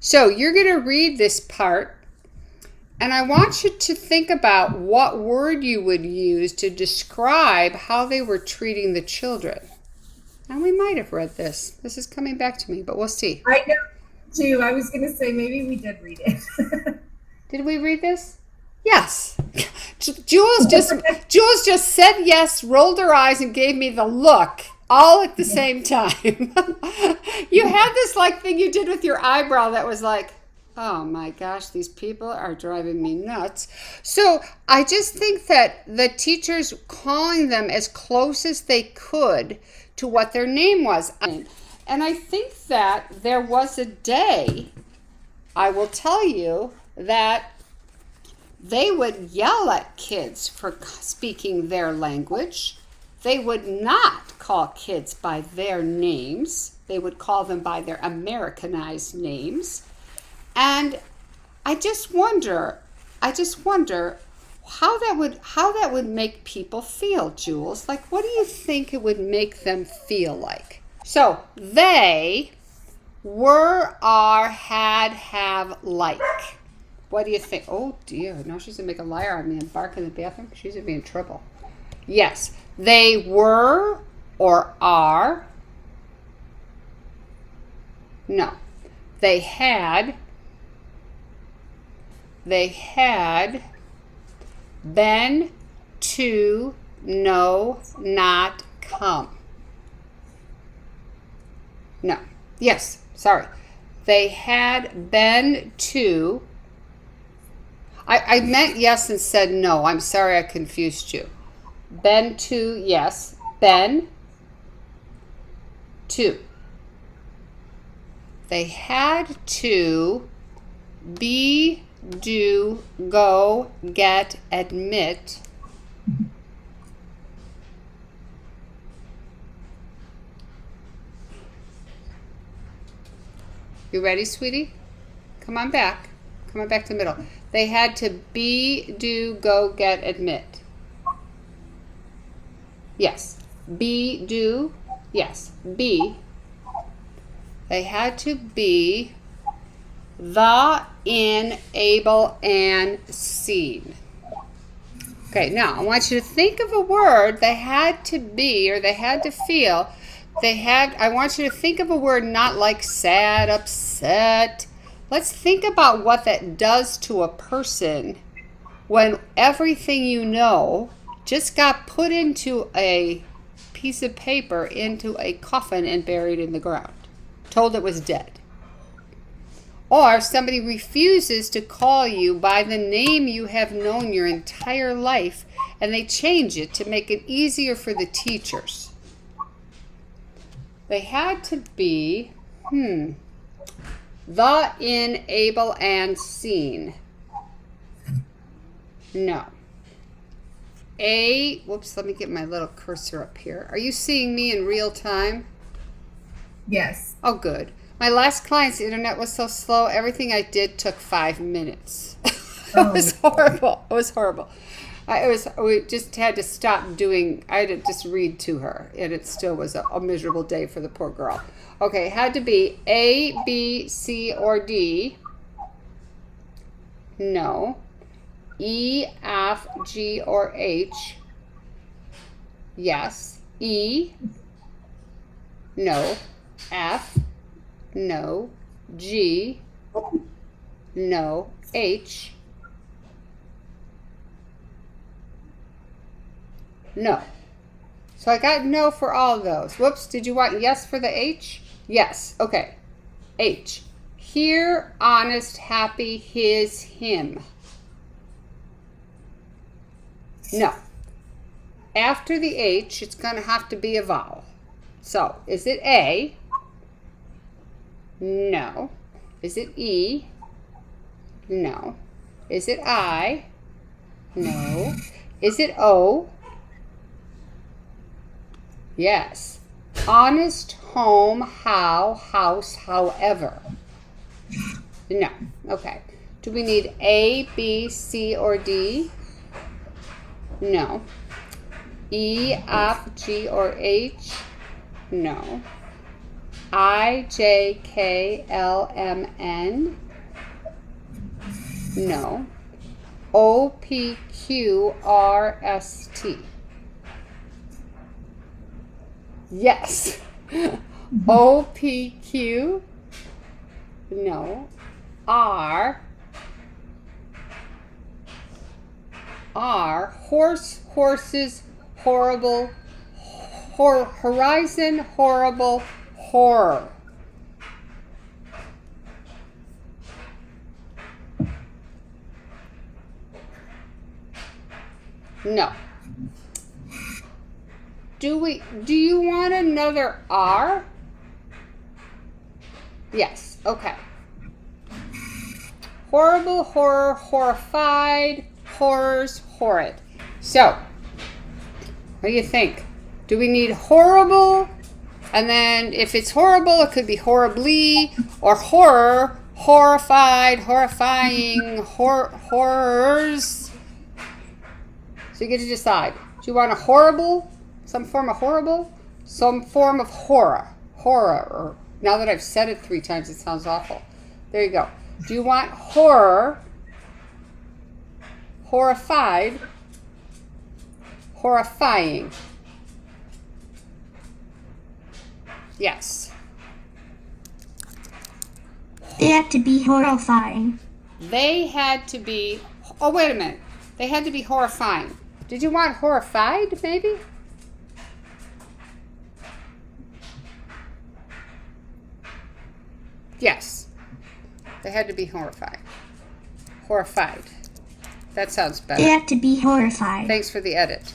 So you're going to read this part, and I want you to think about what word you would use to describe how they were treating the children. And we might have read this. This is coming back to me, but we'll see. I know too. I was going to say maybe we did read it. Did we read this? Yes. Jules just said yes, rolled her eyes, and gave me the look all at the same time. You had this like thing you did with your eyebrow that was like, oh my gosh, these people are driving me nuts. So I just think that the teachers calling them as close as they could to what their name was. And I think that there was a day, I will tell you, that they would yell at kids for speaking their language. They would not call kids by their names. They would call them by their Americanized names. And I just wonder how that would make people feel, Jules. Like, what do you think it would make them feel like? So they were, are, had, have, like. What do you think? Oh dear, now she's gonna make a liar on me and bark in the bathroom. She's gonna be in trouble. Yes, they were or are. No, they had. They had been to, no, not come. No, yes, sorry. They had been to. I meant yes and said no. I'm sorry I confused you. Been to, yes. Been to. They had to be, do, go, get, admit. You ready, sweetie? Come on back. Come on back to the middle. They had to be, do, go, get, admit. Yes. Be, do, yes. Be. They had to be the, in, able, and seen. Okay, now I want you to think of a word they had to be or they had to feel. I want you to think of a word not like sad, upset. Let's think about what that does to a person when everything you know just got put into a piece of paper, into a coffin, and buried in the ground, told it was dead. Or somebody refuses to call you by the name you have known your entire life, and they change it to make it easier for the teachers. They had to be, the, in, able, and seen. No. Whoops, let me get my little cursor up here. Are you seeing me in real time? Yes. Oh, good. My last client's internet was so slow, everything I did took 5 minutes. It was horrible. It was horrible. We just had to stop doing, I had to just read to her, and it still was a miserable day for the poor girl. Okay, it had to be A, B, C, or D. No. E, F, G, or H. Yes. E. No. F. No. G. No. H. No. So I got no for all of those. Whoops, did you want yes for the H? Yes. Okay. H. Here, honest, happy, his, him. No. After the H, it's going to have to be a vowel. So, is it A? No. Is it E? No. Is it I? No. Is it O? Yes. Honest, home, how, house, however. No. Okay. Do we need A, B, C, or D? No. E, F, G, or H? No. IJKLMN? No. OPQRST? Yes. OPQ? No. R? Horse, horses, horrible, horizon, horrible, horror. No. Do you want another R? Yes. Okay. Horrible, horror, horrified, horrors, horrid. So, what do you think? Do we need horrible? And then if it's horrible, it could be horribly, or horror, horrified, horrifying, horrors. So you get to decide. Do you want a horrible, some form of horrible, some form of horror? Horror. Now that I've said it 3 times, it sounds awful. There you go. Do you want horror, horrified, horrifying? Yes. They had to be horrifying. They had to be, oh, wait a minute. They had to be horrifying. Did you want horrified, maybe? Yes. They had to be horrified. Horrified. That sounds better. They had to be horrified. Thanks for the edit.